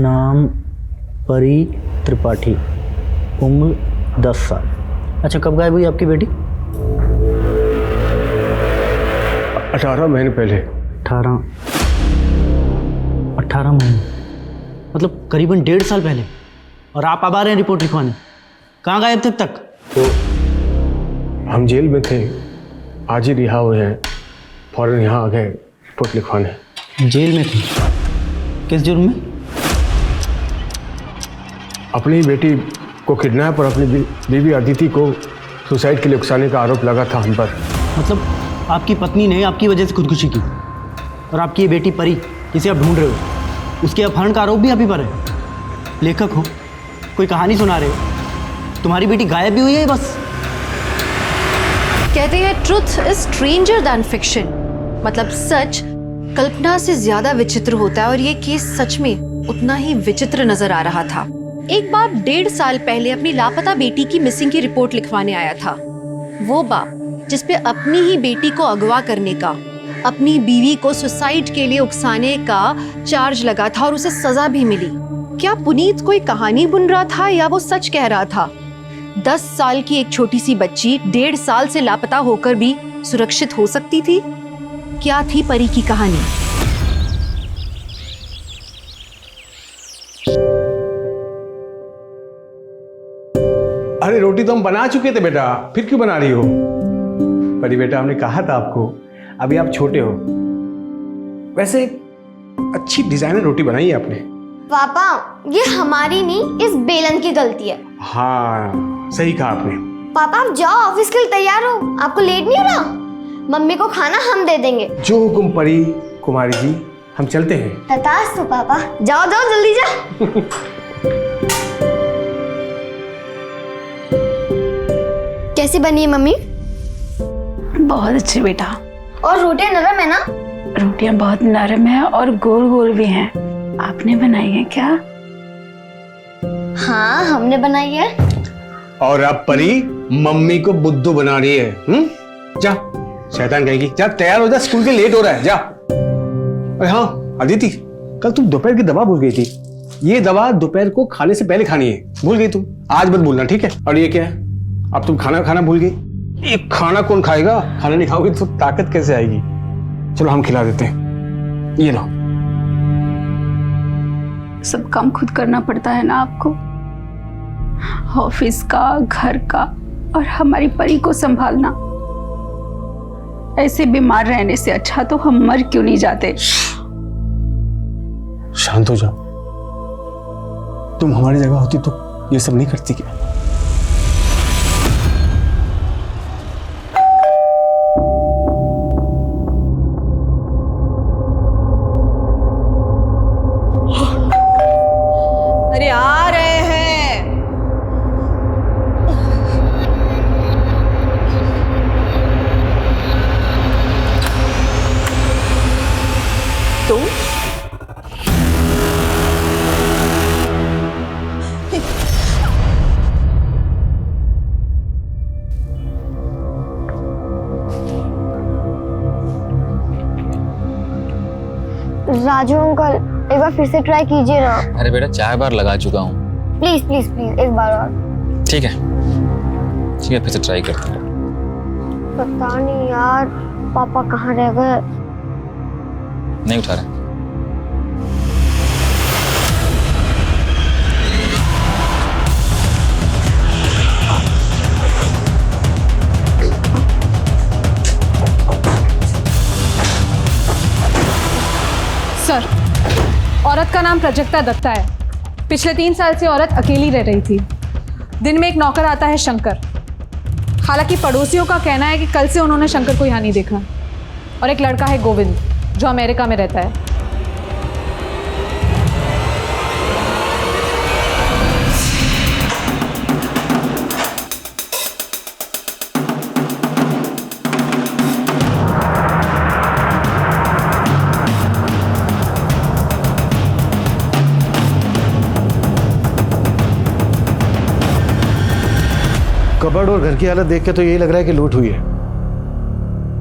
नाम परी त्रिपाठी, उम्र 10 साल। अच्छा, कब गायब हुई आपकी बेटी? 18 महीने पहले। 18 महीने, मतलब करीबन 1.5 साल पहले। और आप अब आ रहे हैं रिपोर्ट लिखवाने? कहाँ गायब थे अब तक? तो हम जेल में थे, आज ही रिहा हुए हैं, फौरन यहाँ आ गए रिपोर्ट लिखवाने। जेल में थे? किस जुर्म में? अपनी बेटी को किडनैप और अपनी बीवी अदिति को सुसाइड के लिए उकसाने का आरोप लगा था हम पर। मतलब आपकी पत्नी ने आपकी वजह से खुदकुशी की, और आपकी ये बेटी परी जिसे आप ढूंढ रहे हो, उसके अपहरण का आरोप भी आप ही पर है। लेखक हो, कोई कहानी सुना रहे हो, तुम्हारी बेटी गायब भी हुई है बस। कहते हैं truth is stranger than fiction, मतलब सच कल्पना से ज्यादा विचित्र होता है, और ये केस सच में उतना ही विचित्र नजर आ रहा था। एक बाप 1.5 साल पहले अपनी लापता बेटी की मिसिंग की रिपोर्ट लिखवाने आया था। वो बाप जिसपे अपनी ही बेटी को अगवा करने का, अपनी बीवी को सुसाइड के लिए उकसाने का चार्ज लगा था और उसे सजा भी मिली। क्या पुनीत कोई कहानी बुन रहा था या वो सच कह रहा था? 10 साल की एक छोटी सी बच्ची 1.5 साल से लापता होकर भी सुरक्षित हो सकती थी? क्या थी परी की कहानी? अरे रोटी तो हम बना चुके थे बेटा, फिर क्यों बना रही हो? परी बेटा, हमने कहा था आपको, अभी आप छोटे हो। वैसे अच्छी डिजाइनर रोटी बनाई है आपने। पापा, ये हमारी नहीं, इस बेलन की गलती है। हाँ, सही कहा आपने। पापा, आप जाओ, ऑफिस के लिए तैयार हो, आपको लेट नहीं हो रहा? मम्मी को खाना हम दे देंगे। जो हुकुम परी कुमारी जी, हम चलते हैं। तथास्तु पापा, जाओ जाओ जल्दी जाओ। कैसी बनी है मम्मी? बहुत अच्छी बेटा। और रोटियां नरम है ना? रोटियां बहुत नरम है और गोल गोल भी हैं। आपने बनाई है क्या? हाँ, हमने बनाई है। और अब परी मम्मी को बुद्धू बना रही है। जा, शैतान कहेगी। जा, तैयार हो जा, स्कूल के लेट हो रहा है, जा। अरे हाँ अदिति, कल तुम दोपहर की दवा भूल गई थी। ये दवा दोपहर को खाने से पहले खानी है, भूल गई तुम। आज मत भूलना, ठीक है? और ये क्या है? अब तुम खाना भूल गई। ये खाना कौन खाएगा? खाना नहीं खाओगे तो ताकत कैसे आएगी? चलो हम खिला देते हैं, ये लो। सब काम खुद करना पड़ता है ना आपको, ऑफिस का, घर का, और हमारी परी को संभालना। ऐसे बीमार रहने से अच्छा तो हम मर क्यों नहीं जाते? शांत हो जाओ। तुम हमारी जगह होती तो ये सब नहीं करती क्या? अरे आ रहे हैं। तुम? राजू अंकल, एक बार फिर से ट्राई कीजिए ना। अरे बेटा, 4 बार लगा चुका हूँ। प्लीज प्लीज प्लीज, एक बार और। ठीक है, फिर से ट्राई करते हैं। पता नहीं यार, पापा कहाँ रह गए? नहीं उठा रहे। सर, औरत का नाम प्राजक्ता दत्ता है। पिछले 3 साल से औरत अकेली रह रही थी। दिन में एक नौकर आता है शंकर। हालांकि पड़ोसियों का कहना है कि कल से उन्होंने शंकर को यहाँ नहीं देखा। और एक लड़का है गोविंद, जो अमेरिका में रहता है। कबर्ड और घर की हालत देख के तो यही लग रहा है कि लूट हुई है,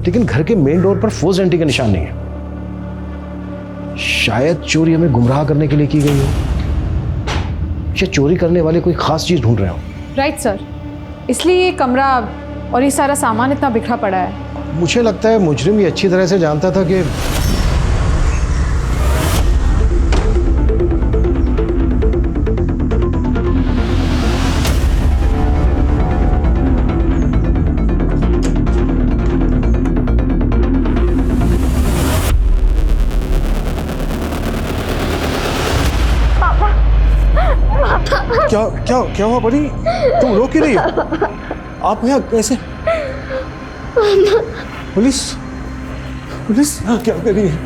लेकिन घर के मेन डोर पर फोर्स एंट्री का निशान नहीं है। शायद चोरी हमें गुमराह करने के लिए की गई हो। ये चोरी करने वाले कोई खास चीज ढूंढ रहे हो। राइट सर, इसलिए ये कमरा और ये सारा सामान इतना बिखरा पड़ा है। मुझे लगता है मुजरिम ये अच्छी तरह से जानता था कि क्या क्या क्या हुआ परी? तुम रो क्यों रही हो? आप यहाँ कैसे? पुलिस पुलिस क्या कर रही है?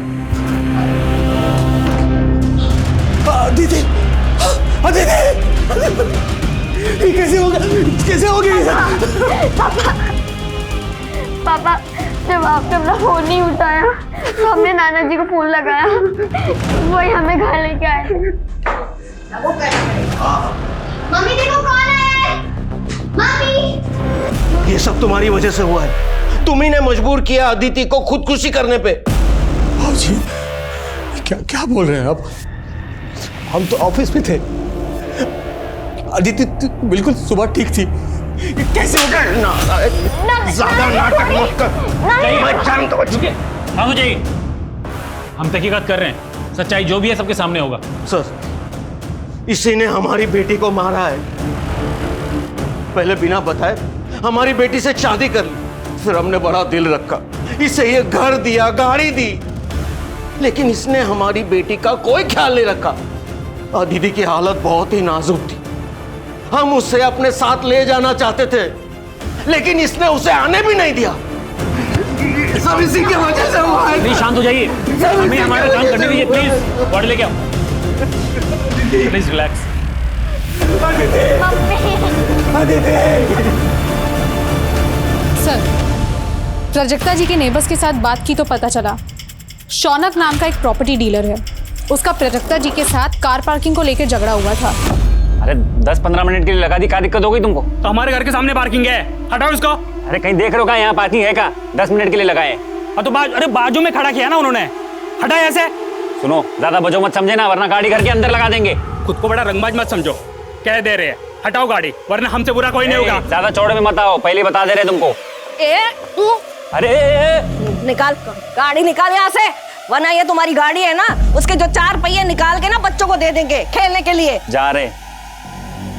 दीदी दीदी, ये कैसे होगा? कैसे हो गया? पापा जब आपने अपना फोन नहीं उठाया तो हमने नाना जी को फोन लगाया, वही हमें घर लेके आए थे। मम्मी देखो कौन है। मम्मी, ये सब तुम्हारी वजह से हुआ है। तुम्ही ने मजबूर किया अदिति को खुदकुशी करने पे। जी क्या क्या बोल रहे हैं आप? हम तो ऑफिस में थे। अदिति बिल्कुल सुबह ठीक थी। कैसे हो गया? ज्यादा नाटक मत कर। मैं शांत हो चुके। हाँ हो जाइए, हम तहकीकात कर रहे हैं। सच्चाई जो भी है सबके सामने होगा। सर, इसी ने हमारी बेटी को मारा है। पहले बिना बताए हमारी बेटी से शादी कर ली, फिर हमने बड़ा दिल रखा, इसे ये घर दिया, गाड़ी दी, लेकिन इसने हमारी बेटी का कोई ख्याल नहीं रखा। दीदी की हालत बहुत ही नाजुक थी। हम उसे अपने साथ ले जाना चाहते थे, लेकिन इसने उसे आने भी नहीं दिया। सब इसी की वजह से हुआ है। प्लीज शांत हो जाइए, हमें हमारा काम करने दीजिए। प्लीज बॉडी लेके आओ। Please relax. सर, प्राजक्ता जी के नेबर्स के साथ बात की तो पता चला शौनक नाम का एक प्रॉपर्टी डीलर है, उसका प्राजक्ता जी के साथ कार पार्किंग को लेकर झगड़ा हुआ था। अरे 10-15 मिनट के लिए लगा दी, क्या दिक्कत हो गई तुमको? तो हमारे घर के सामने पार्किंग है, हटाओ इसको। अरे कहीं देख रहे हो क्या यहाँ पार्किंग है क्या? 10 मिनट के लिए लगाए। तो अरे बाजू में खड़ा किया ना उन्होंने, हटाए ऐसे। सुनो, ज्यादा बजो मत समझे ना, वरना गाड़ी घर के अंदर लगा देंगे। खुद को बड़ा रंगबाज मत समझो, कह दे रहे हैं हटाओ गाड़ी, वरना हमसे बुरा कोई नहीं होगा। ज्यादा चौड़े में मत आओ, पहले बता दे रहे तुमको। अरे निकाल गाड़ी, निकाल यहाँ से, वरना ये तुम्हारी गाड़ी है ना, उसके जो 4 पहिए निकाल के ना बच्चों को दे देंगे खेलने के लिए। जा रहे,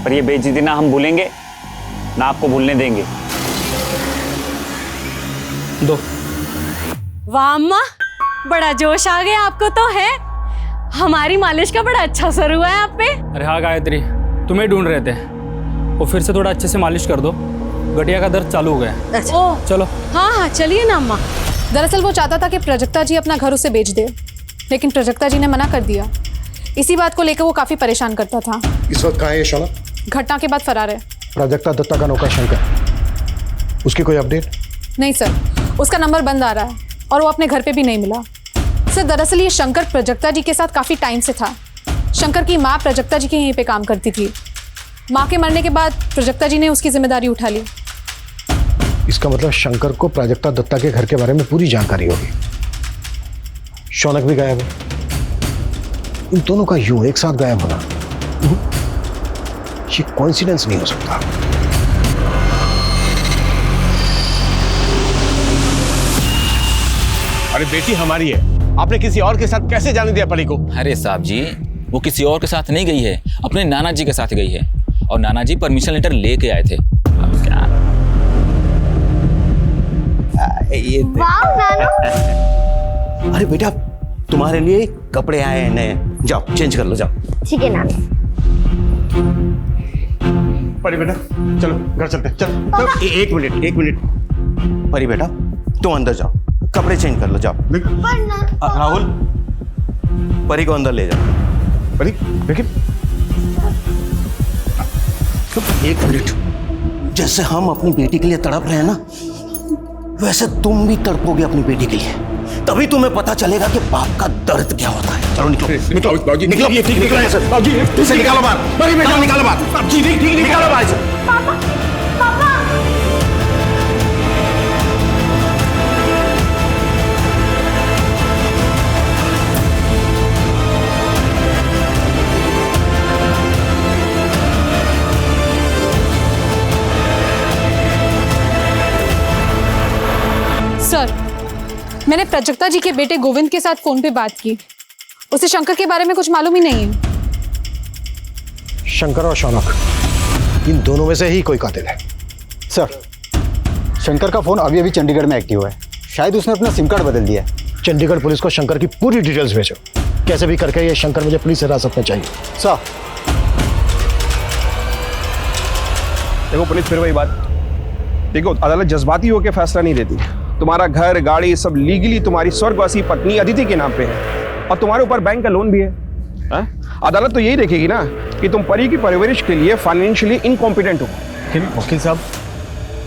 पर ये बेइज्जती ना हम भूलेंगे ना आपको भूलने देंगे। दो। वाह अम्मा, बड़ा जोश आ गया आपको तो है। हमारी मालिश का बड़ा अच्छा असर हुआ है आप पे। अरे हाँ गायत्री, तुम्हें ढूंढ रहे थे, वो फिर से थोड़ा अच्छे से मालिश कर दो, गठिया का दर्द चालू हो गया। अच्छा। चलो। हाँ हाँ चलिए ना अम्मा। दरअसल वो चाहता था कि प्राजक्ता जी अपना घर उसे बेच दे, लेकिन प्राजक्ता जी ने मना कर दिया। इसी बात को लेकर वो काफी परेशान करता था। इस वक्त कहाँ है शौनक? घटना के बाद फरार है। प्राजक्ता दत्ता का नौकर शंकर, उसकी कोई अपडेट? नहीं सर, उसका नंबर बंद आ रहा है और वो अपने घर पे भी नहीं मिला। सर दरअसल ये शंकर प्राजक्ता जी के साथ काफी टाइम से था। शंकर की माँ प्राजक्ता जी के यहीं पे काम करती थी। माँ के मरने के बाद प्राजक्ता जी ने उसकी जिम्मेदारी उठा ली। इसका मतलब शंकर को प्राजक्ता दत्ता के घर के बारे में पूरी जानकारी होगी। शौनक भी गायब है। इन दोनों का यूं एक साथ गायब होना ये कोइंसिडेंस नहीं हो सकता। अरे बेटी हमारी है, आपने किसी और के साथ कैसे जाने दिया परी को? अरे साहब जी, वो किसी और के साथ नहीं गई है, अपने नाना जी के साथ गई है, और नाना जी परमिशन लेटर लेके आए थे। अब क्या ये वाह नानू। अरे बेटा, तुम्हारे लिए कपड़े आए हैं नए, जाओ चेंज कर लो, जाओ। ठीक है नानू। परी बेटा चलो घर चलते हैं, चल चल। एक मिनट परी बेटा, तुम अंदर जाओ, कपड़े चेंज कर लो, जाओ। राहुल, परी को अंदर ले जाओ। परी लेकिन एक मिनट, जैसे हम अपनी बेटी के लिए तड़प रहे हैं ना, वैसे तुम भी तड़पोगे अपनी बेटी के लिए, तभी तुम्हें पता चलेगा कि बाप का दर्द क्या होता है। चलो निकलो, निकलो बाबूजी, निकलो, ये ठीक निकलो सर बाबूजी, इसे निकालो बाहर, परी बेटा निकालो बाहर, बाबूजी ठीक निकालो बाहर से। पापा पापा मैंने प्राजक्ता जी के बेटे गोविंद के साथ फोन पे बात की। उसे शंकर के बारे में कुछ मालूम ही नहीं है। शंकर और शौनक, इन दोनों में से ही कोई कातिल है। सर, शंकर का फोन अभी अभी चंडीगढ़ में एक्टिव है। शायद उसने अपना सिम कार्ड बदल दिया है। चंडीगढ़ पुलिस को शंकर की पूरी डिटेल्स भेजो। कैसे भी करके ये शंकर मुझे पुलिस हिरासत में चाहिए। सर, देखो पुलिस, फिर वही बात। देखो, अदालत जज्बाती होकर फैसला नहीं देती। तुम्हारा घर, गाड़ी सब लीगली तुम्हारी स्वर्गवासी पत्नी अदिति के नाम पे है और तुम्हारे ऊपर बैंक का लोन भी है। अदालत तो यही देखेगी ना कि तुम परी की परवरिश के लिए फाइनेंशियली इनकॉम्पिटेंट हो। वकील साहब,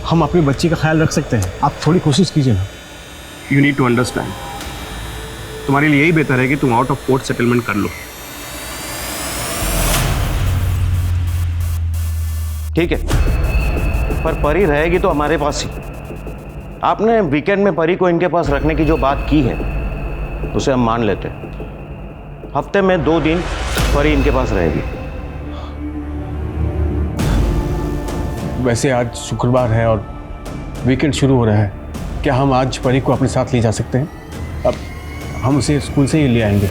हम अपनी बच्ची का ख्याल रख सकते हैं, आप थोड़ी कोशिश कीजिए ना। यू नीड टू अंडरस्टैंड, तुम्हारे लिए यही बेहतर है कि तुम आउट ऑफ कोर्ट सेटलमेंट कर लो। ठीक है, पर परी रहेगी तो हमारे पास ही। आपने वीकेंड में परी को इनके पास रखने की जो बात की है उसे हम मान लेते हैं। हफ्ते में 2 दिन परी इनके पास रहेगी। वैसे आज शुक्रवार है और वीकेंड शुरू हो रहा है, क्या हम आज परी को अपने साथ ले जा सकते हैं? अब हम उसे स्कूल से ही ले आएंगे।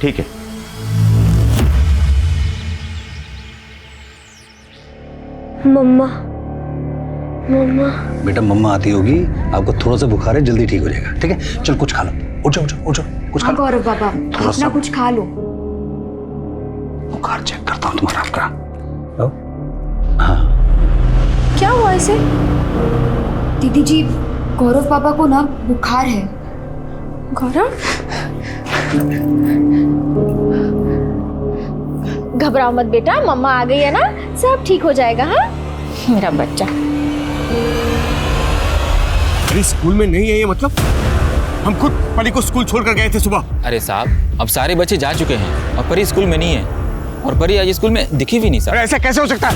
ठीक है। मम्मा, मम्मा। बेटा मम्मा आती होगी, आपको थोड़ा सा बुखार है, जल्दी ठीक हो जाएगा। ठीक है, चल कुछ खा लो। उठ जाओ, उठ जाओ, कुछ खा लो। गौरव बाबा, अपना कुछ खा लो। बुखार चेक करता हूँ तुम्हारा आपका। हाँ, क्या हुआ इसे? दीदी जी, गौरव पापा को ना बुखार है। गौरव, घबराओ मत बेटा, मम्मा आ गई है ना, सब ठीक हो जाएगा। हाँ मेरा बच्चा। परी स्कूल में नहीं है ये मतलब? हम खुद परी को स्कूल छोड़कर गए थे सुबह। अरे साहब, अब सारे बच्चे जा चुके हैं और परी स्कूल में नहीं है, और परी आज स्कूल में दिखी भी नहीं। सर, ऐसा कैसे हो सकता है?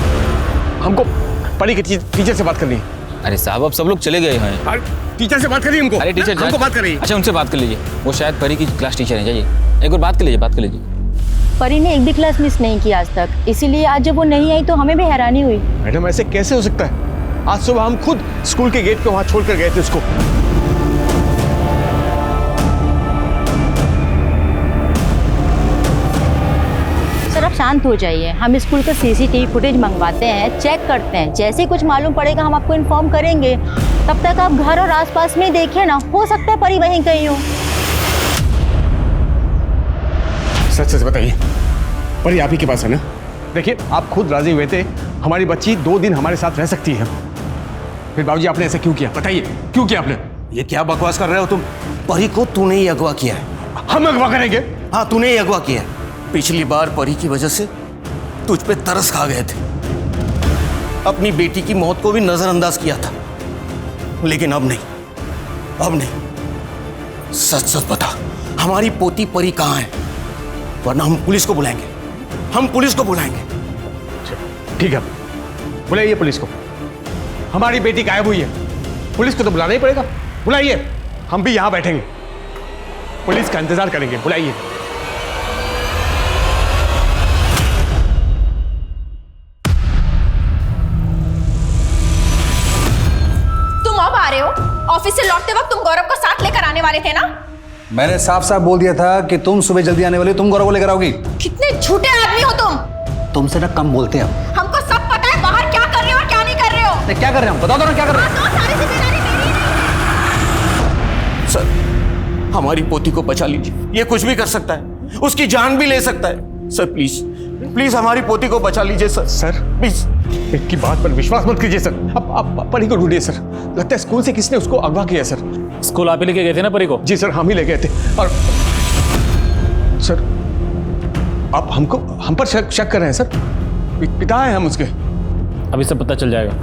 हमको परी के टीचर से बात करनी है। अरे साहब, अब सब लोग चले गए हैं। टीचर से बात करिए हमको। अरे टीचर हमको बात करिए। अच्छा, उनसे बात कर लीजिए, वो शायद परी की क्लास टीचर है। जाइए एक बार बात कर लीजिए, बात कर लीजिए। परी ने एक भी क्लास मिस नहीं की आज तक, इसीलिए आज जब वो नहीं आई तो हमें भी हैरानी हुई। मैडम, ऐसे कैसे हो सकता है? आज सुबह हम खुद स्कूल के गेट पे वहां छोड़कर गए थे उसको। सर, आप शांत हो जाइए। हम स्कूल का सीसीटीवी फुटेज मंगवाते हैं, चेक करते हैं। जैसे ही कुछ मालूम पड़ेगा हम आपको इन्फॉर्म करेंगे। तब तक आप घर और आसपास में देखिए ना, हो सकता है परी वहीं कहीं हो। सच सच बताइए, परी आप ही के पास है ना? देखिए, आप खुद राजी हुए थे हमारी बच्ची 2 दिन हमारे साथ रह सकती है। फिर बाबूजी आपने ऐसा क्यों किया? बताइए, क्यों किया आपने? ये क्या बकवास कर रहे हो तुम? परी को तूने ही अगवा किया है। हम अगवा करेंगे? हाँ, तूने ही अगवा किया है। पिछली बार परी की वजह से तुझ पे तरस खा गए थे, अपनी बेटी की मौत को भी नजरअंदाज किया था, लेकिन अब नहीं, अब नहीं। सच सच बता, हमारी पोती परी कहाँ है? वरना हम पुलिस को बुलाएंगे, हम पुलिस को बुलाएंगे। ठीक है, बुलाइए पुलिस को। हमारी बेटी गायब हुई है, पुलिस को तो बुलाना ही पड़ेगा। बुलाइए, हम भी यहां बैठेंगे, पुलिस का इंतजार करेंगे। बुलाइए। तुम अब आ रहे हो? ऑफिस से लौटते वक्त तुम गौरव को साथ लेकर आने वाले थे ना? मैंने साफ साफ बोल दिया था कि तुम सुबह जल्दी आने वाली, तुम गौरव को लेकर आओगी। कितने झूठे आदमी हो तुम। तुमसे ना कम बोलते हैं हम। हमको सब पता है बाहर क्या कर रहे हो और क्या नहीं कर रहे हो। क्या कर रहे हैं हम? बताओ तो ना क्या कर रहे हैं। सारी जिम्मेदारी मेरी है। सर, हमारी पोती को बचा लीजिए। ये कुछ भी कर सकता है, उसकी जान भी ले सकता है। सर प्लीज, प्लीज हमारी पोती को बचा लीजिए सर। सर प्लीज, इनकी बात पर विश्वास मत कीजिए सर। अब परी को ढूंढिए सर। लगता है स्कूल से किसने उसको अगवा किया सर। स्कूल आप ही लेके गए थे ना परी को? जी सर, हम ही ले गए थे। और सर, आप हम पर शक कर रहे हैं सर? पिता है हम उसके। अभी सब पता चल जाएगा।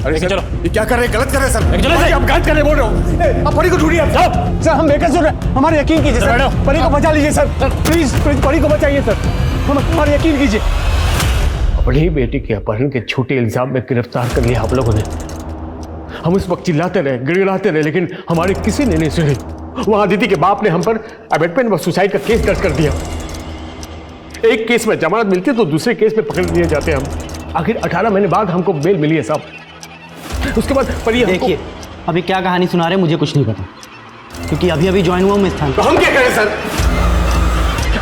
अरे सर, चलो, ये क्या कर रहे हैं? गलत कर रहे हैं सर। चलो आप गलत कर रहे बोल रहे हो। आप परी को ढूंढिए। सर, हम बेकसूर हैं, हमारे यकीन कीजिए सर। परी को बचा लीजिए सर। प्लीज परी को बचाइए सर, हमारे यकीन कीजिए। अपनी बेटी के अपहरण के झूठे इल्जाम में गिरफ्तार कर लिया आप लोगों ने। हम उस वक्त चिल्लाते रहे, गिड़गिड़ाते रहे, लेकिन हमारे किसी ने नहीं सुनी। वहां दीदी के बाप ने हम पर अबेटमेंट व सुसाइड का केस दर्ज कर दिया। एक केस में जमानत मिलती है तो दूसरे केस में पकड़ लिए जाते हैं हम। आखिर 18 महीने बाद हमको बेल मिली है साहब। उसके बाद परी हमको देखिए अभी क्या कहानी सुना रहे हैं मुझे कुछ नहीं पता, क्योंकि अभी अभी ज्वाइन हुआ मैं इस स्थान तो हम क्या करें सर?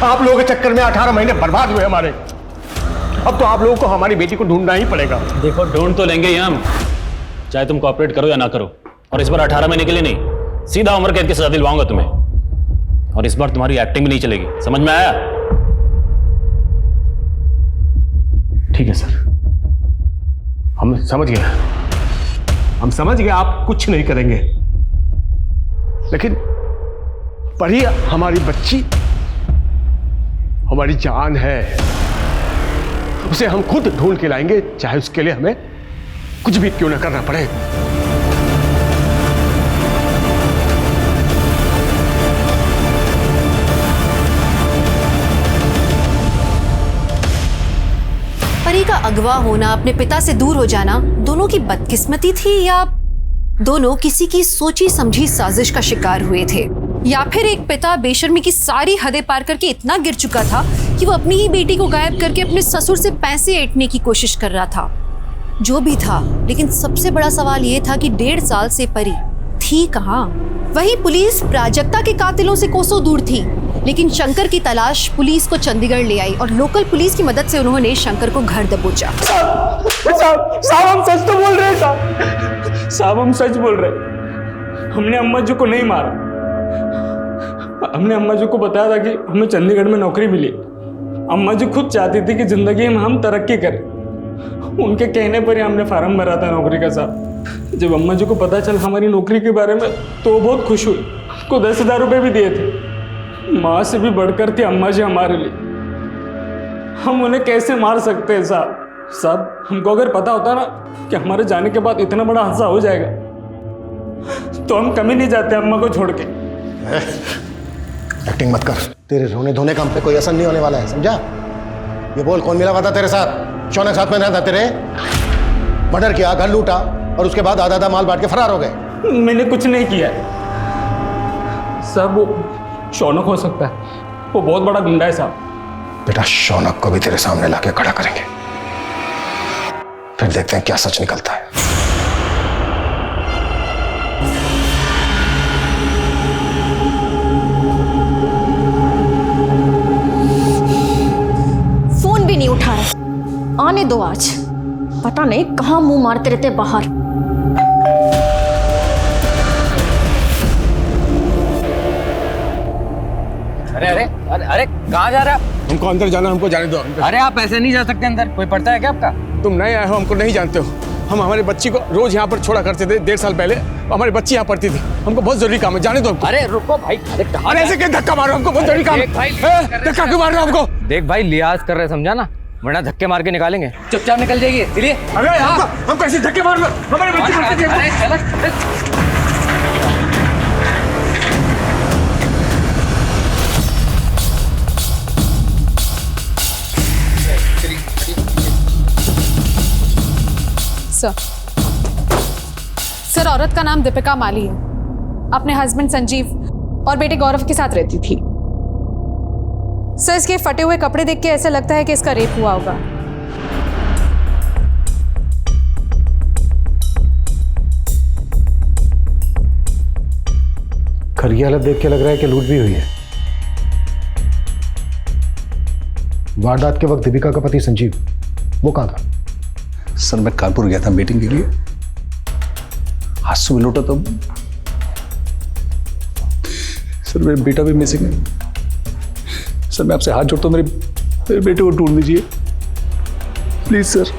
आप लोगों के चक्कर में 18 महीने बर्बाद हुए हमारे। अब तो आप लोगों को हमारी बेटी को ढूंढना ही पड़ेगा। देखो ढूंढ तो लेंगे ही हम, चाहे तुम कोऑपरेट करो या ना करो। और इस बार 18 महीने के लिए नहीं, सीधा उम्र कैद की सजा दिलवाऊंगा तुम्हें। और इस बार तुम्हारी एक्टिंग भी नहीं चलेगी, समझ में आया? ठीक है सर, हम समझ गए, हम समझ गए आप कुछ नहीं करेंगे, लेकिन परी हमारी बच्ची, हमारी जान है, उसे हम खुद ढूंढ के लाएंगे, चाहे उसके लिए हमें कुछ भी क्यों ना करना पड़े। परी का अगवा होना, अपने पिता से दूर हो जाना, दोनों की बदकिस्मती थी या दोनों किसी की सोची समझी साजिश का शिकार हुए थे, या फिर एक पिता बेशर्मी की सारी हदें पार करके इतना गिर चुका था कि वो अपनी ही बेटी को गायब करके अपने ससुर से पैसे ऐंठने की कोशिश कर रहा था। जो भी था, लेकिन सबसे बड़ा सवाल ये था कि 1.5 साल से परी थी कहाँ? वहीं पुलिस प्राजक्ता के कातिलों से कोसों दूर थी, लेकिन शंकर की तलाश पुलिस को चंडीगढ़ ले आई और लोकल पुलिस की मदद से उन्होंने शंकर को घर दबोचा। साहब हम सच तो बोल रहे हैं साहब, साहब हम सच बोल रहे हैं। हमने अम्मा जी को नहीं मारा, हमने अम्मा जी को बताया था कि हमें चंडीगढ़ में नौकरी मिली। अम्मा जी खुद चाहती थी कि जिंदगी में हम तरक्की करें, उनके कहने पर ही हमने फार्म भरा था नौकरी का साहब। जब अम्मा जी को पता चला हमारी नौकरी के बारे में तो बहुत खुश हुई, को 10,000 रुपये भी दिए थे। माँ से भी बढ़कर थी अम्मा जी हमारे लिए। हम उन्हें कैसे मार सकते हैं साहब? साहब हमको अगर पता होता ना कि हमारे जाने के बाद इतना बड़ा हादसा हो जाएगा तो हम कभी नहीं जाते अम्मा को छोड़ के। एक्टिंग मत कर, तेरे रोने धोने का हम पे कोई असर नहीं होने वाला है, समझा? ये बोल, कौन मिला हुआ था तेरे साथ? शौनक साथ में ना था तेरे? मर्डर किया, घर लूटा और उसके बाद आधा माल बांट के फरार हो गए। मैंने कुछ नहीं किया साहब, वो शौनक हो सकता है, वो बहुत बड़ा गुंडा है साहब। बेटा शौनक को भी तेरे सामने लाके खड़ा करेंगे, फिर देखते हैं क्या सच निकलता है। फोन भी नहीं उठा रहा, आने दो आज, पता नहीं कहां मुंह मारते रहते बाहर। अरे अरे अरे अरे कहाँ जा रहे हैं? हमको अंदर जाना, हमको जाने दो। अरे आप ऐसे नहीं जा सकते अंदर, कोई पड़ता है क्या आपका? तुम नए आए हो, हमको नहीं जानते हो। हम हमारी बच्ची को रोज यहाँ पर छोड़ा करते थे, 1.5 साल पहले हमारी बच्ची यहाँ पढ़ती थी। हमको बहुत जरूरी काम है, जाने दो हमको। अरे रुको भाई, अरे ऐसे क्या धक्का मारो, हमको बहुत जरूरी काम है। धक्का क्यों मार रहे हो हमको? देख भाई लिहाज कर रहे, समझा ना, वरना धक्के मार के निकालेंगे। चुपचाप निकल जाइए, चलिए। अरे हम कैसे धक्के मार रहे हो? हमारी बच्ची पढ़ती थी। सर, औरत का नाम दीपिका माली है, अपने हस्बैंड संजीव और बेटे गौरव के साथ रहती थी। सर, इसके फटे हुए कपड़े देख के ऐसा लगता है कि इसका रेप हुआ होगा। घर की हालत देख के लग रहा है कि लूट भी हुई है। वारदात के वक्त दीपिका का पति संजीव वो कहाँ था? सर मैं कानपुर गया था मीटिंग के लिए, आज सुबह लौटा तो सर मेरा बेटा भी मिसिंग है। सर मैं आपसे हाथ जोड़ता हूँ, मेरे बेटे को ढूंढ लीजिए प्लीज सर।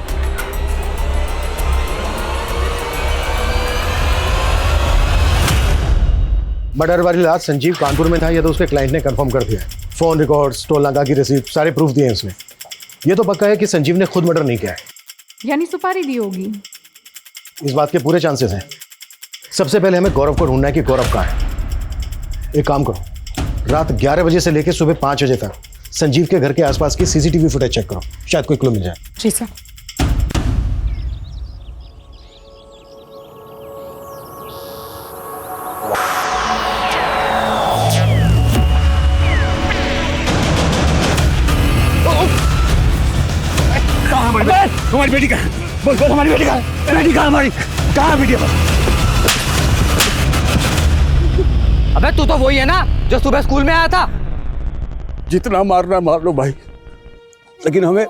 मर्डर वाली रात संजीव कानपुर में था, यह तो उसके क्लाइंट ने कंफर्म कर दिया है। फोन रिकॉर्ड्स, टोल नाका की रिसीप्ट, सारे प्रूफ दिए हैं उसने। ये तो पक्का है कि संजीव ने खुद मर्डर नहीं किया है। यानी सुपारी दी होगी। इस बात के पूरे चांसेस हैं। सबसे पहले हमें गौरव को ढूंढना है कि गौरव कहाँ है। एक काम करो, रात 11 बजे से लेकर सुबह 5 बजे तक संजीव के घर के आसपास की सीसीटीवी फुटेज चेक करो, शायद कोई क्लू मिल जाए। जी सर। हमारी बेटी का बोल, हमारी बेटी का हमारी कहाँ है वीडियो? अबे तू तो वही है ना जो सुबह स्कूल में आया था। जितना मारना मार लो भाई, लेकिन हमें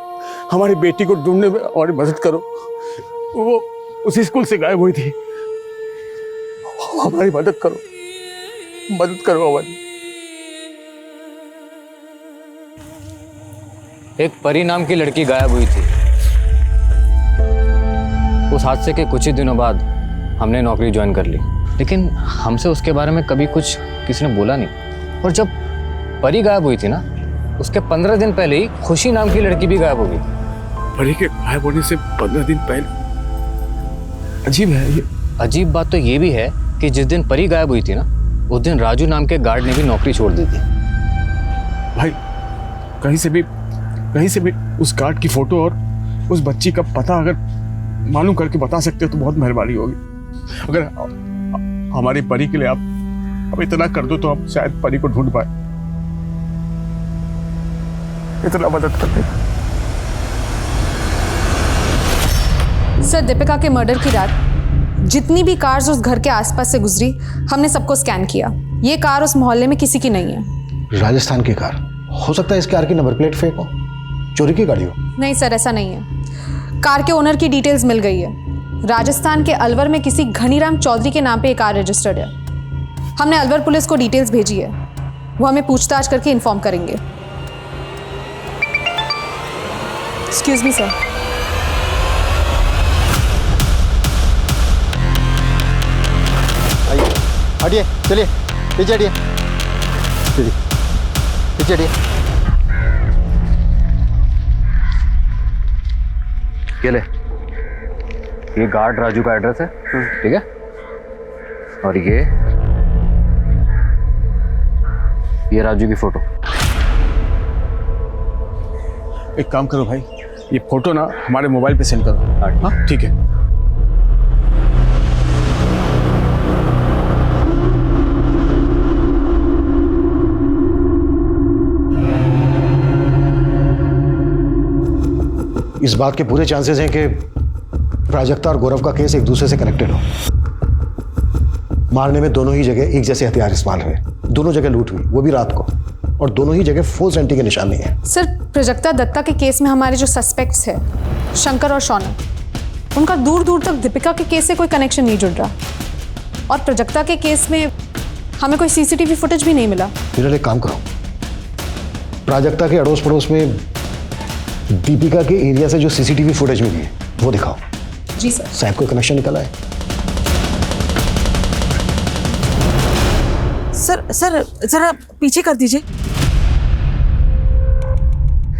हमारी बेटी को ढूंढने में हमारी मदद करो। वो उसी स्कूल से गायब हुई थी, हमारी मदद करो, मदद करो हमारी। एक परी नाम की लड़की गायब हुई थी। उस हादसे के कुछ ही दिनों बाद हमने नौकरी ज्वाइन कर ली, लेकिन हमसे उसके बारे में कभी कुछ किसी ने बोला नहीं। और जब परी गायब हुई थी ना, उसके 15 दिन पहले ही खुशी नाम की लड़की भी गायब हो गई। परी के गायब होने से 15 दिन पहले? अजीब है ये। अजीब बात तो ये भी है कि जिस दिन परी गायब हुई थी ना, उस दिन राजू नाम के गार्ड ने भी नौकरी छोड़ दी थी। भाई कहीं से भी उस गार्ड की फोटो और उस बच्ची का पता अगर मालूम करके बता सकते हो तो बहुत मेहरबानी होगी। अगर हमारी परी के लिए आप इतना कर दो तो हम शायद परी को ढूंढ पाए। इतना मदद कर देना। सर, दीपिका के मर्डर की रात जितनी भी कार्स उस घर के आसपास से गुजरी, हमने सबको स्कैन किया। ये कार उस मोहल्ले में किसी की नहीं है। राजस्थान की कार हो सकता है, इस कार की नंबर प्लेट फेक हो, चोरी की गाड़ी हो। नहीं सर, ऐसा नहीं है। कार के ओनर की डिटेल्स मिल गई है। राजस्थान के अलवर में किसी घनीराम चौधरी के नाम पे एक कार रजिस्टर्ड है। हमने अलवर पुलिस को डिटेल्स भेजी है, वो हमें पूछताछ करके इन्फॉर्म करेंगे। Excuse me sir. हटिए, चलिए पीछे हटिए, चलिए पीछे हटिए। ये ले, ये गार्ड राजू का एड्रेस है, ठीक है? और ये राजू की फोटो। एक काम करो भाई, ये फोटो ना हमारे मोबाइल पे सेंड करो। हाँ ठीक है। इस बात के पूरे चांसेस हैं कि प्राजक्ता और गौरव का केस एक दूसरे से कनेक्टेड हो। मारने में दोनों ही जगह एक जैसे हथियार इस्तेमाल हुए, दोनों जगह लूट हुई, वो भी रात को, और दोनों ही जगह फोर्स एंट्री के निशान नहीं है। सर, प्राजक्ता दत्ता के केस में हमारे जो सस्पेक्ट्स हैं, शंकर और शौनक, उनका दूर दूर तक दीपिका के केस से कोई कनेक्शन नहीं जुड़ रहा। और प्राजक्ता के केस में हमें कोई सीसीटीवी फुटेज भी नहीं मिला। फिर एक काम करो, प्राजक्ता के अड़ोस पड़ोस में दीपिका के एरिया से जो सीसीटीवी फुटेज मिली है वो दिखाओ। जी सर। शायद कोई कनेक्शन निकला है। सर जरा पीछे कर दीजिए।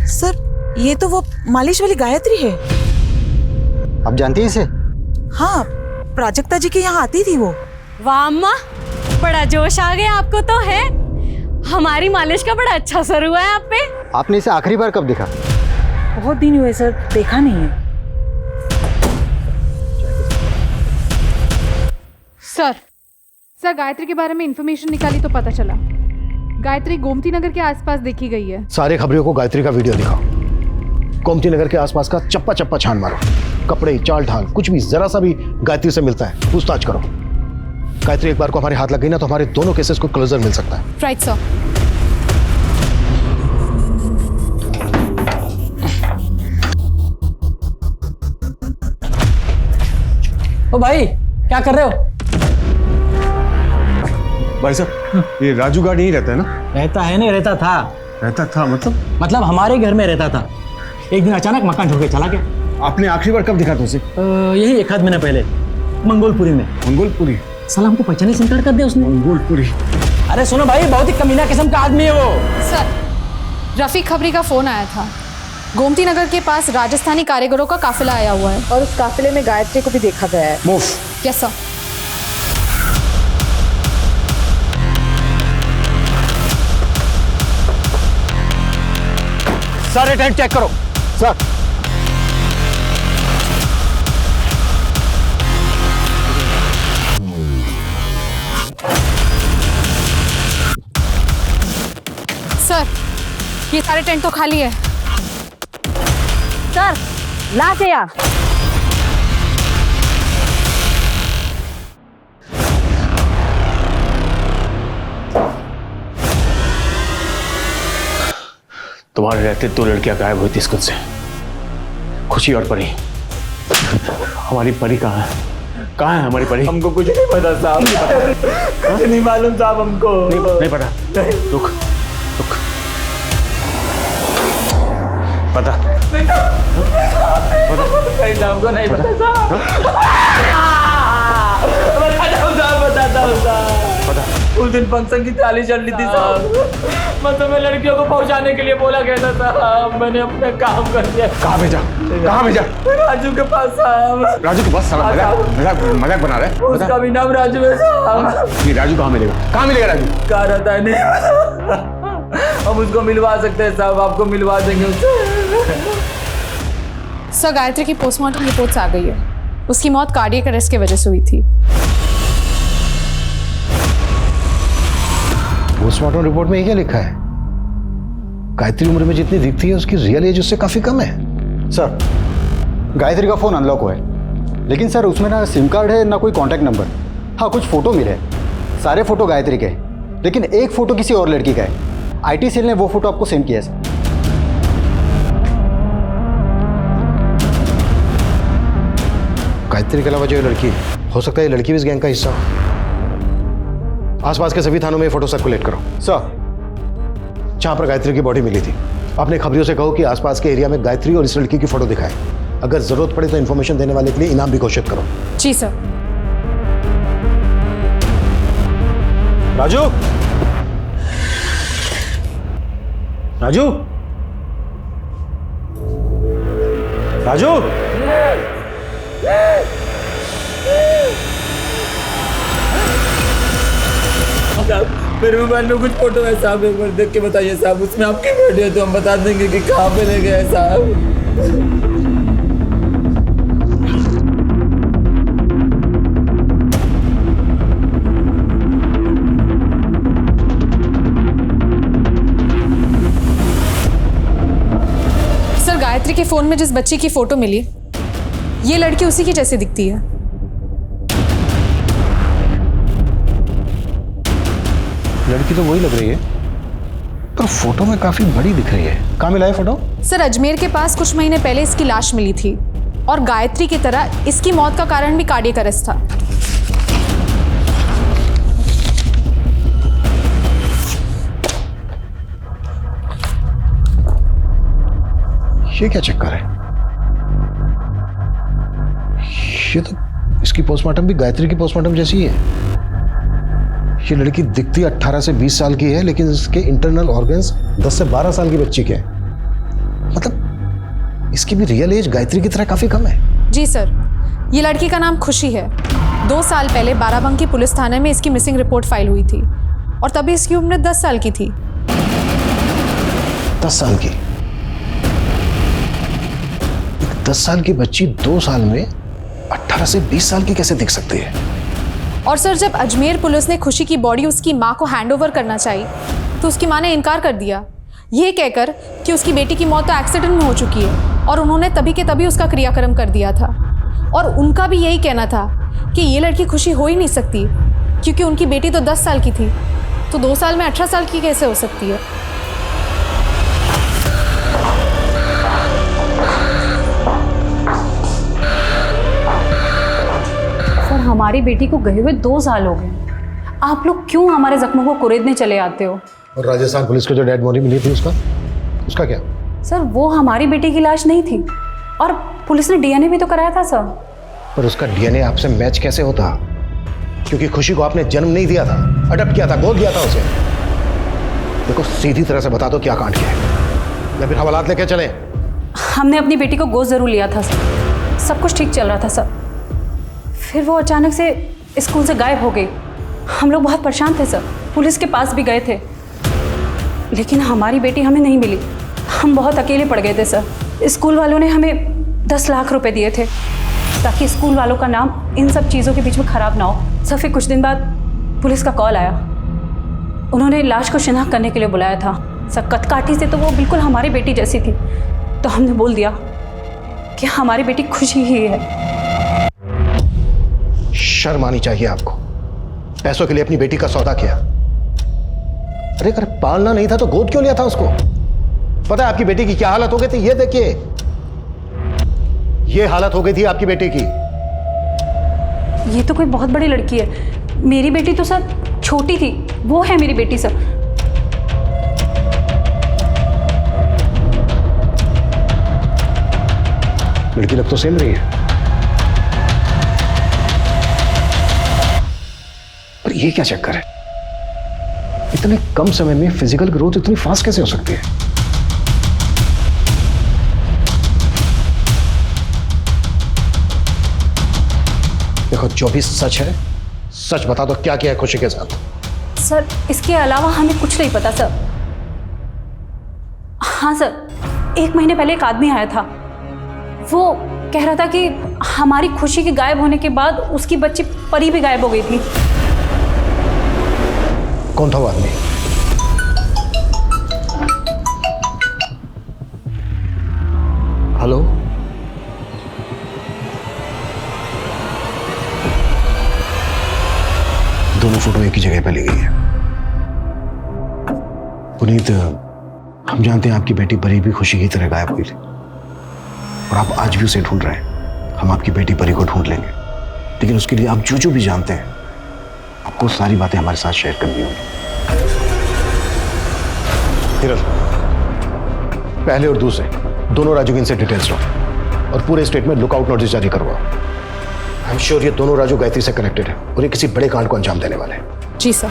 सर, ये तो वो मालिश वाली गायत्री है। आप जानती हैं इसे? हाँ, प्राजक्ता जी के यहाँ आती थी वो। वाह अम्मा, बड़ा जोश आ गया आपको तो है। हमारी मालिश का बड़ा अच्छा असर हुआ है आप पे। आपने इसे आखिरी बार कब देखा? बहुत दिन हुए सर, देखा नहीं है। सर गायत्री के बारे में इंफॉर्मेशन निकाली तो पता चला गायत्री गोमती नगर के आसपास देखी गई है। सारे खबरियों को गायत्री का वीडियो दिखाओ। गोमती नगर के आसपास का चप्पा चप्पा छान मारो, कपड़े, चाल ढाल, कुछ भी जरा सा भी गायत्री से मिलता है पूछताछ करो। गायत्री एक बार को हमारे हाथ लग गई ना तो हमारे दोनों केसेस को क्लोजर मिल सकता है। Right sir. ओ भाई, क्या कर रहे हो? भाई साहब, ये राजू गार्ड यहीं रहता है ना? रहता है नहीं, रहता था। रहता था मतलब हमारे घर में रहता था। एक दिन अचानक मकान छोड़ के चला गया। आपने आखिरी बार कब दिखा था उसे? यही 1 आध महीना पहले, मंगोलपुरी में। मंगोलपुरी? साला हमको पहचाने से इनकार कर दिया उसने। मंगोलपुरी? अरे सुनो भाई, बहुत ही कमीना किस्म का आदमी है वो। सर, रफीक खबरी का फोन आया था। गोमती नगर के पास राजस्थानी कारीगरों का काफिला आया हुआ है और उस काफिले में गायत्री को भी देखा गया है। मूव। Yes sir. सारे टेंट चेक करो। सर, सर, ये सारे टेंट तो खाली है। सर, लाश है यहाँ। तुम्हारे रहते 2 लड़कियां गायब हुई थी स्कूल से, खुशी और परी। हमारी परी कहाँ है? कहाँ है हमारी परी? हमको कुछ नहीं पता साहब, नहीं मालूम साहब हमको। नहीं पता? रुक रुक, पता हमको नहीं पता साहब। बताता हूँ साहब। उस दिन फंक्शन की ताली चल रही थी साहब, मैं तुम्हें लड़कियों को पहुंचाने के लिए बोला गया था साहब, मैंने अपना काम कर दिया। कहाँ भेजा? कहाँ भेजा? राजू के पास साहब। राजू के पास? मजाक बना रहा है? उसका भी नाम राजू है साहब। ये राजू कहाँ मिलेगा? कहाँ मिलेगा राजू? कहाँ रहता है नहीं पता। हम उसको मिलवा सकते हैं साहब, आपको मिलवा देंगे उससे। सर गायत्री की पोस्टमार्टम रिपोर्ट्स आ गई है। उसकी मौत कार्डियक अरेस्ट की वजह से हुई थी। पोस्टमार्टम रिपोर्ट में ये क्या लिखा है? गायत्री उम्र में जितनी दिखती है उसकी रियल एज उससे काफी कम है। सर गायत्री का फोन अनलॉक हुआ है, लेकिन सर उसमें ना सिम कार्ड है ना कोई कांटेक्ट नंबर। हाँ कुछ फोटो मिले, सारे फोटो गायत्री के, लेकिन एक फोटो किसी और लड़की का है। आईटी सेल ने वो फोटो आपको सेंड किया है सर। गायत्री के अलावा जो ये लड़की है, हो सकता है ये लड़की भी इस गैंग का हिस्सा हो। आसपास के सभी थानों में ये फोटो सर्कुलेट करो। सर जहां पर गायत्री की बॉडी मिली थी, अपने खबरियों से कहो कि आसपास के एरिया में गायत्री और इस लड़की की फोटो दिखाएं। अगर जरूरत पड़े तो इन्फॉर्मेशन देने वाले के लिए इनाम भी घोषित करो। जी सर। राजू, राजू, राजू, मेरे मोबाइल में कुछ फोटो है साहब, एक बार देख के बताइए साहब। उसमें आपकी वीडियो तो हम बता देंगे कि कहाँ पे ले गए साहब। सर गायत्री के फोन में जिस बच्ची की फोटो मिली, ये लड़की उसी की जैसी दिखती है। लड़की तो वही लग रही है, पर फोटो में काफी बड़ी दिख रही है। कहाँ मिला है फोटो? सर अजमेर के पास कुछ महीने पहले इसकी लाश मिली थी, और गायत्री की तरह इसकी मौत का कारण भी कार्डियक अरेस्ट था। ये क्या चक्कर है? ये तो इसकी पोस्टमार्टम भी गायत्री की पोस्टमार्टम जैसी है। ये लड़की दिखती 18 से 20 साल की है, लेकिन इसके इंटरनल ऑर्गन्स 10 से 12 साल की बच्ची के हैं। मतलब इसकी भी रियल एज गायत्री की तरह काफी कम है। जी सर, ये लड़की का नाम खुशी है। 2 साल पहले बाराबंकी पुलिस थाने में इसकी मिसिंग रिपोर्ट फाइल हुई थी, और तभी इसकी उम्र 10 साल की थी। 10 साल की? 10 साल की बच्ची 2 साल में 18 से 20 साल की कैसे दिख सकती है? और सर जब अजमेर पुलिस ने खुशी की बॉडी उसकी माँ को हैंडओवर करना चाहिए, तो उसकी माँ ने इनकार कर दिया, ये कहकर कि उसकी बेटी की मौत तो एक्सीडेंट में हो चुकी है, और उन्होंने तभी के तभी उसका क्रियाक्रम कर दिया था। और उनका भी यही कहना था कि ये लड़की खुशी हो ही नहीं सकती, क्योंकि उनकी बेटी तो 10 साल की थी, तो 2 साल में 18 साल की कैसे हो सकती है? हमारी बेटी को गए हुए 2 साल हो गए, आप लोग क्यों हमारे जख्मों को कुरेदने चले आते हो? और राजस्थान पुलिस को जो डेड बॉडी मिली थी उसका क्या? सर वो हमारी बेटी की लाश नहीं थी, और पुलिस ने डीएनए भी तो कराया था सर। पर उसका डीएनए आपसे मैच कैसे होता? क्योंकि खुशी को आपने जन्म नहीं दिया था, अडॉप्ट किया था, गोद दिया था उसे। देखो सीधी तरह से बता दो क्या कांड किया है, या फिर हवालात लेके चले। हमने अपनी बेटी को गोद जरूर लिया था सर, सब कुछ ठीक चल रहा था सर, फिर वो अचानक से स्कूल से गायब हो गई। हम लोग बहुत परेशान थे सर, पुलिस के पास भी गए थे, लेकिन हमारी बेटी हमें नहीं मिली। हम बहुत अकेले पड़ गए थे सर। स्कूल वालों ने हमें 10 लाख रुपए दिए थे ताकि स्कूल वालों का नाम इन सब चीज़ों के बीच में ख़राब ना हो। सर फिर कुछ दिन बाद पुलिस का कॉल आया, उन्होंने लाश को शिनाख्त करने के लिए बुलाया था। सर कदकाठी से तो वो बिल्कुल हमारी बेटी जैसी थी, तो हमने बोल दिया कि हमारी बेटी खुशी ही है। शर्म आनी चाहिए आपको, पैसों के लिए अपनी बेटी का सौदा किया। अरे अगर पालना नहीं था तो गोद क्यों लिया था उसको? पता है आपकी बेटी की क्या हालत हो गई थी? ये देखिए, ये हालत हो गई थी आपकी बेटी की। ये तो कोई बहुत बड़ी लड़की है। मेरी बेटी तो सर छोटी थी, वो है मेरी बेटी सर। लड़की लग तो सेम रही है, पर ये क्या चक्कर है? इतने कम समय में फिजिकल ग्रोथ इतनी फास्ट कैसे हो सकती है? देखो, जो भी सच है सच बता दो, क्या किया है खुशी के साथ? सर इसके अलावा हमें कुछ नहीं पता सर। हाँ सर, 1 महीने पहले एक आदमी आया था। वो कह रहा था कि हमारी खुशी के गायब होने के बाद उसकी बच्ची परी भी गायब हो गई थी। कौन था वो आदमी? हेलो, दोनों फोटो एक ही जगह पे ली गई है। पुनीत, हम जानते हैं आपकी बेटी परी भी खुशी की तरह गायब हुई थी और आप आज भी उसे ढूंढ रहे हैं। हम आपकी बेटी परी को ढूंढ लेंगे, लेकिन उसके लिए आप जो भी जानते हैं आपको सारी बातें हमारे साथ शेयर करनी होगी। हिरल, पहले और दूसरे दोनों राजू की इनसे डिटेल्स लो और पूरे स्टेट में लुकआउट नोटिस जारी करवाओ। आई एम श्योर ये दोनों राजू गायत्री से कनेक्टेड है और ये किसी बड़े कांड को अंजाम देने वाले हैं। जी सर।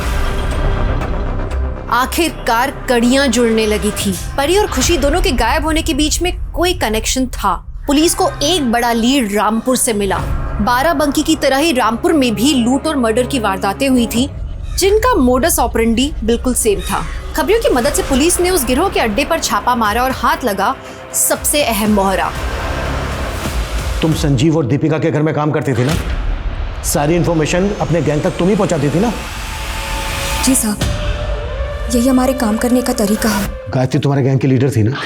आखिरकार कड़ियां जुड़ने लगी थी। परी और खुशी दोनों के गायब होने के बीच में कोई कनेक्शन था। पुलिस को एक बड़ा लीड रामपुर से मिला। बाराबंकी की तरह ही रामपुर में भी लूट और मर्डर की वारदातें हुई थी, जिनका मोडस ऑपरेंडी बिल्कुल सेम था। खबरियों की मदद से पुलिस ने उस गिरोह के अड्डे पर छापा मारा और हाथ लगा सबसे अहम मोहरा। तुम संजीव और दीपिका के घर में काम करती थी ना? सारी इंफॉर्मेशन अपने गैंग तक तुम ही पहुंचाती थी ना? जी साहब, यही हमारे काम करने का तरीका है। गायत्री तुम्हारे गैंग की लीडर थी ना?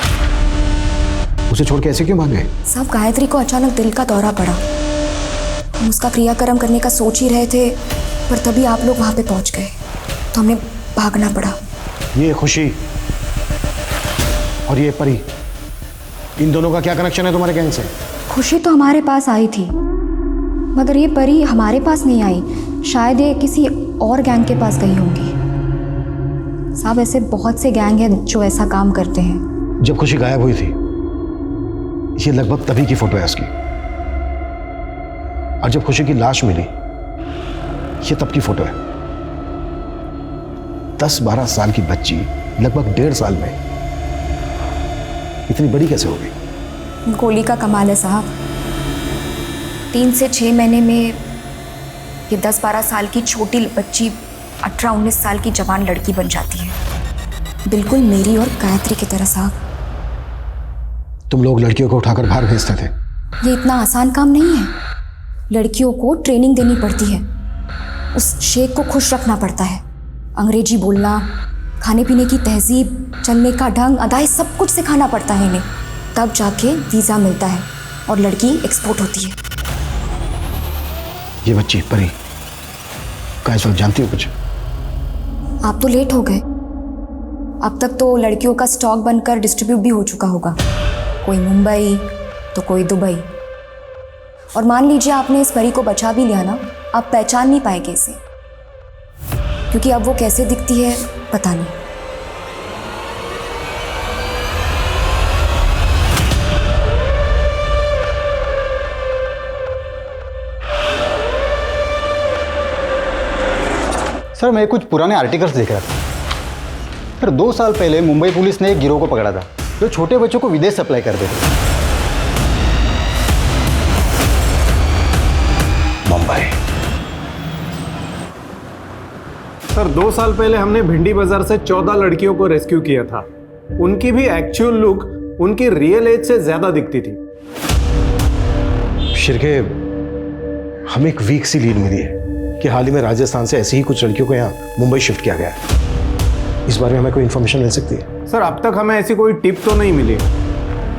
उसे छोड़ के ऐसे क्यों भाग गए? साहब, गायत्री को अचानक दिल का दौरा पड़ा। हम उसका क्रियाक्रम करने का सोच ही रहे थे, पर तभी आप लोग वहां पे पहुंच गए तो हमें भागना पड़ा। ये खुशी और ये परी, इन दोनों का क्या कनेक्शन है तुम्हारे गैंग से? खुशी तो हमारे पास आई थी, मगर ये परी हमारे पास नहीं आई। शायद ये किसी और गैंग के पास गई होंगी। साहब, ऐसे बहुत से गैंग हैं जो ऐसा काम करते हैं। जब खुशी गायब हुई थी, ये लगभग तभी की फोटो है उसकी। और जब खुशी की लाश मिली, ये तब की फोटो है। 10-12 साल की बच्ची लगभग 1.5 साल में इतनी बड़ी कैसे हो गई? गोली का कमाल है साहब। 3 से 6 महीने में ये 10-12 साल की छोटी बच्ची 18-19 साल की जवान लड़की बन जाती है, बिल्कुल मेरी और गायत्री की तरह। साहब, तुम लोग लड़कियों को उठाकर बाहर भेजते थे? ये इतना आसान काम नहीं है। लड़कियों को ट्रेनिंग देनी पड़ती है, उस शेख को खुश रखना पड़ता है। अंग्रेजी बोलना, खाने पीने की तहजीब, चलने का ढंग, अदाएं, सब कुछ सिखाना पड़ता है इन्हें। तब जाके वीज़ा मिलता है और लड़की एक्सपोर्ट होती है। ये बच्ची परी का इस वक्त जानती हो कुछ? आप तो लेट हो गए। अब तक तो लड़कियों का स्टॉक बनकर डिस्ट्रीब्यूट भी हो चुका होगा, कोई मुंबई तो कोई दुबई। और मान लीजिए आपने इस परी को बचा भी लिया ना, आप पहचान नहीं पाएंगे इसे, क्योंकि अब वो कैसे दिखती है पता नहीं। सर, मैं कुछ पुराने आर्टिकल्स देख रहा था। सर, 2 साल पहले मुंबई पुलिस ने एक गिरोह को पकड़ा था जो छोटे बच्चों को विदेश सप्लाई करते थे। मुंबई। सर, 2 साल पहले हमने भिंडी बाजार से 14 लड़कियों को रेस्क्यू किया था। उनकी भी एक्चुअल लुक उनकी रियल एज से ज्यादा दिखती थी। शिरके, हमें एक वीक सी लीड मिली है कि हाल ही में राजस्थान से ऐसी ही कुछ लड़कियों को यहाँ मुंबई शिफ्ट किया गया है। इस बारे में हमें कोई इन्फॉर्मेशन मिल सकती है? सर, अब तक हमें ऐसी कोई टिप तो नहीं मिली,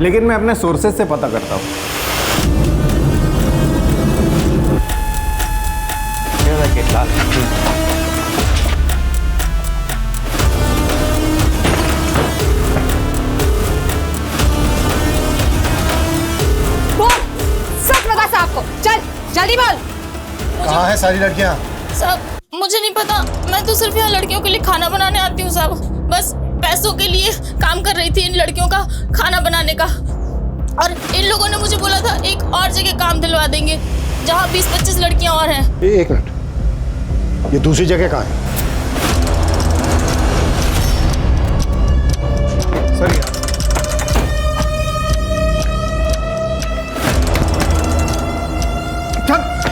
लेकिन मैं अपने सोर्सेज से पता करता हूँ। कहाँ है सारी लड़कियाँ? साहब मुझे नहीं पता, मैं तो सिर्फ यहाँ लड़कियों के लिए खाना बनाने आती हूँ साहब। बस पैसों के लिए काम कर रही थी इन लड़कियों का खाना बनाने का। और इन लोगों ने मुझे बोला था एक और जगह काम दिलवा देंगे जहाँ 20-25 लड़कियाँ और हैं। एक मिनट, ये दूसरी जगह कहाँ है? सर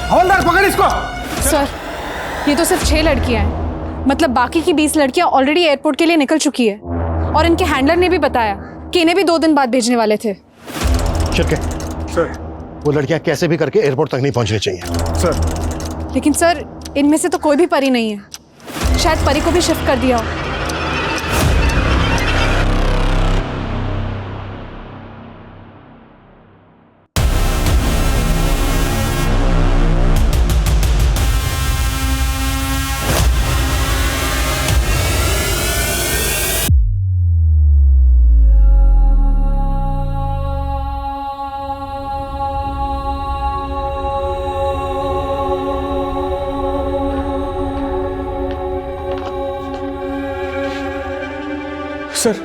हवलदार पकड़ इसको। सर ये तो सिर्फ 6 लड़कियां हैं, मतलब बाकी की 20 लड़कियां ऑलरेडी एयरपोर्ट के लिए निकल चुकी है। और इनके हैंडलर ने भी बताया कि इन्हें भी 2 दिन बाद भेजने वाले थे। शिर्के, सर वो लड़कियां कैसे भी करके एयरपोर्ट तक नहीं पहुंचनी चाहिए। सर लेकिन सर इनमें से तो कोई भी परी नहीं है, शायद परी को भी शिफ्ट कर दिया हो। सर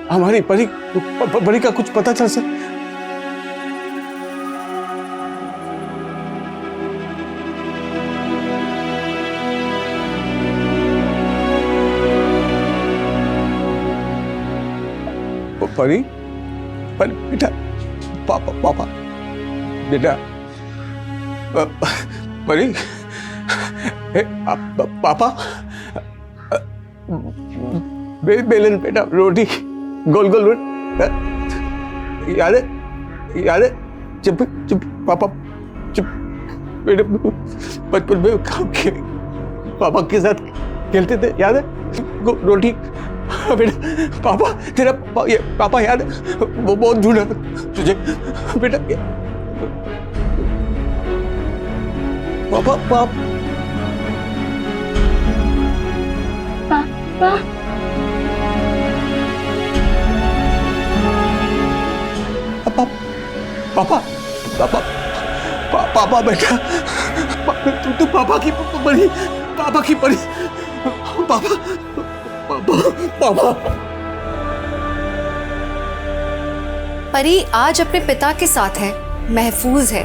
हमारी परी का कुछ पता था सर? परी बेटा, पापा बेटा, परी पापा बेलन बेटा, रोटी गोल गोल याद है जब पापा बेटे बचपन में पापा के साथ खेलते थे, याद है? रोटी बेटा, पापा तेरा पापा याद है? वो बहुत ढूंढा तुझे बेटा। पापा पापा पापा पापा बेटा, तू पापा की परी, पापा की परी, पापा पापा। परी आज अपने पिता के साथ है, महफूज है,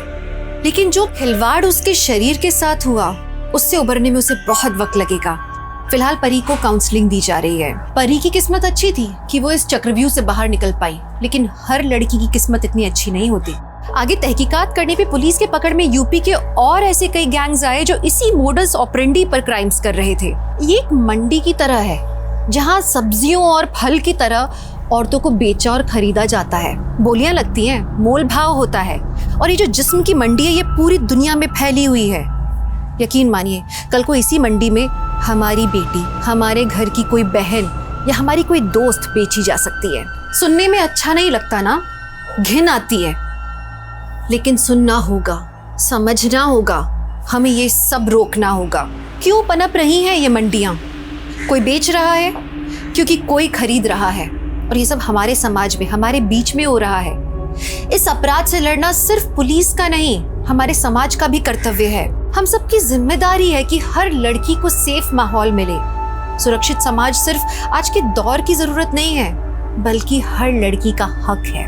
लेकिन जो खिलवाड़ उसके शरीर के साथ हुआ उससे उबरने में उसे बहुत वक्त लगेगा। फिलहाल परी को काउंसलिंग दी जा रही है। परी की किस्मत अच्छी थी कि वो इस चक्रव्यूह से बाहर निकल पाई, लेकिन हर लड़की की किस्मत इतनी अच्छी नहीं होती। आगे तहकीकात करने पे पुलिस के पकड़ में यूपी के और ऐसे कई गैंग्स आए जो इसी मोडस ऑपरेंडी पर क्राइम्स कर रहे थे। ये एक मंडी की तरह है जहाँ सब्जियों और फल की तरह औरतों को बेचा और खरीदा जाता है, बोलियां लगती हैं, मोल भाव होता है। और ये जो जिस्म की मंडी है ये पूरी दुनिया में फैली हुई है। यकीन मानिए कल को इसी मंडी में हमारी बेटी, हमारे घर की कोई बहन या हमारी कोई दोस्त बेची जा सकती है। सुनने में अच्छा नहीं लगता ना, घिन आती है, लेकिन सुनना होगा, समझना होगा, हमें ये सब रोकना होगा। क्यों पनप रही हैं ये मंडियां? कोई बेच रहा है क्योंकि कोई खरीद रहा है, और ये सब हमारे समाज में, हमारे बीच में हो रहा है। इस अपराध से लड़ना सिर्फ पुलिस का नहीं, हमारे समाज का भी कर्तव्य है। हम सबकी जिम्मेदारी है कि हर लड़की को सेफ माहौल मिले। सुरक्षित समाज सिर्फ आज के दौर की जरूरत नहीं है, बल्कि हर लड़की का हक है।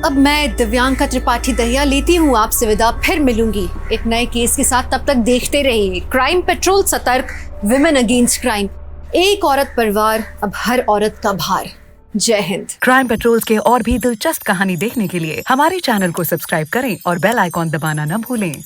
अब मैं दिव्यांका त्रिपाठी दहिया लेती हूँ आपसे विदा, फिर मिलूंगी एक नए केस के साथ। तब तक देखते रहिए क्राइम पेट्रोल, सतर्क, विमेन अगेंस्ट क्राइम। एक औरत पर वार, अब हर औरत का भार। जय हिंद। क्राइम पेट्रोल के और भी दिलचस्प कहानी देखने के लिए हमारे चैनल को सब्सक्राइब करें और बेल आइकॉन दबाना न भूलें।